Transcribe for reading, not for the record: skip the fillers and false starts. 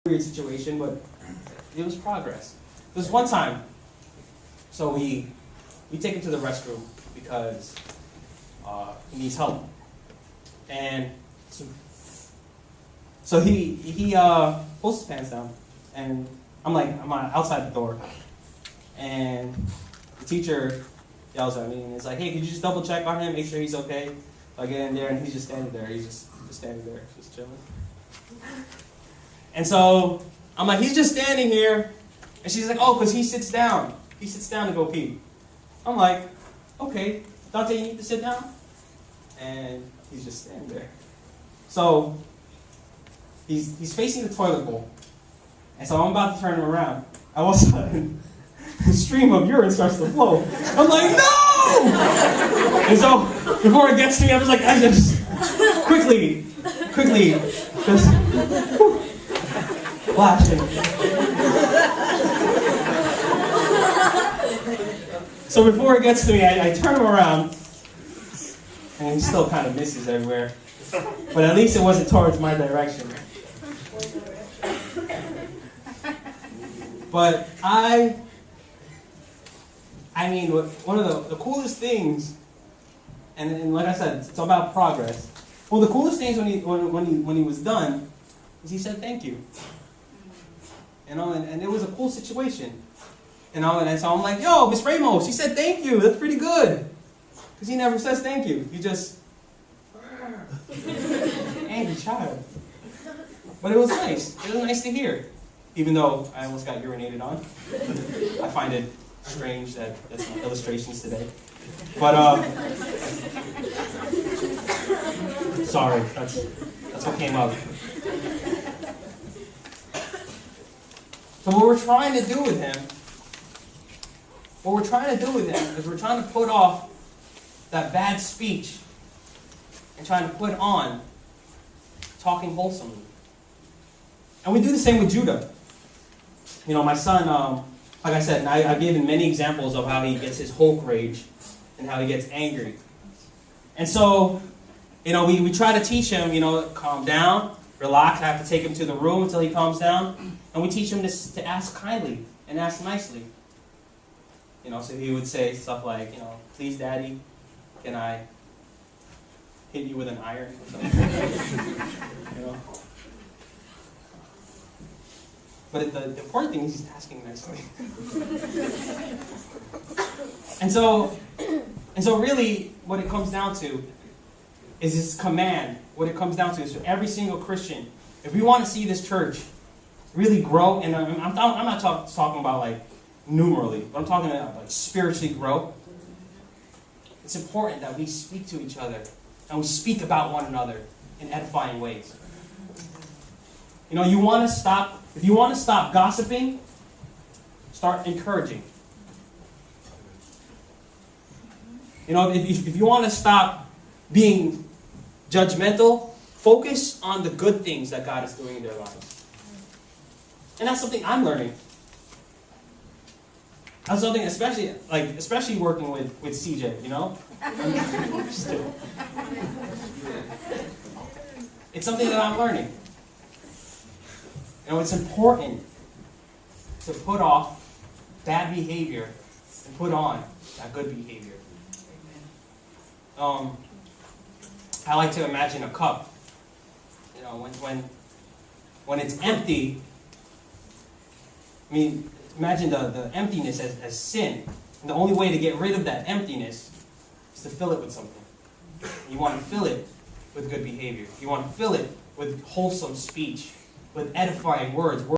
weird situation, but it was progress. There's one time, so we take him to the restroom because he needs help, and so he pulls his pants down, and I'm outside the door, and the teacher yells at me and it's like, "Hey, could you just double check on him, make sure he's okay?" I get in there and he's just standing there. He's just standing there, just chilling. And so I'm like, "He's just standing here," and she's like, "Oh, because he sits down. He sits down to go pee." I'm like, "Okay, Dante, you need to sit down?" And he's just standing there. So he's facing the toilet bowl, and so I'm about to turn him around. All of a sudden, a stream of urine starts to flow. I'm like, "No!" And so before it gets to me, I'm just like, I just quickly, just flashing. So before it gets to me, I turn him around, and he still kind of misses everywhere. But at least it wasn't towards my direction. But I mean, one of the coolest things, and like I said, it's about progress. Well, the coolest things when he was done is he said thank you. And it was a cool situation. And so I'm like, "Yo, Miss Ramos, he said thank you. That's pretty good." Because he never says thank you. He just angry child. But it was nice. It was nice to hear. Even though I almost got urinated on. I find it strange that that's my illustrations today. But sorry, that's what came up. So what we're trying to do with him is we're trying to put off that bad speech and trying to put on talking wholesomely. And we do the same with Judah. You know, my son, like I said, I've given many examples of how he gets his Hulk rage and how he gets angry. And so, you know, we try to teach him, calm down, relax. I have to take him to the room until he calms down. And we teach him to ask kindly and ask nicely. So he would say stuff like, "Please, Daddy, can I hit you with an iron?" Or something. But the important thing is he's asking nicely. And so really what it comes down to is this command. What it comes down to is for every single Christian, if we want to see this church really grow, and I'm not talking about like numerally, but I'm talking about like spiritually grow, it's important that we speak to each other and we speak about one another in edifying ways. If you want to stop gossiping, start encouraging. If you want to stop being judgmental, focus on the good things that God is doing in their lives. And that's something I'm learning. That's something especially working with CJ, It's something that I'm learning. It's important to put off bad behavior and put on that good behavior. I like to imagine a cup. When it's empty, imagine the emptiness as sin. And the only way to get rid of that emptiness is to fill it with something. You want to fill it with good behavior. You want to fill it with wholesome speech, with edifying words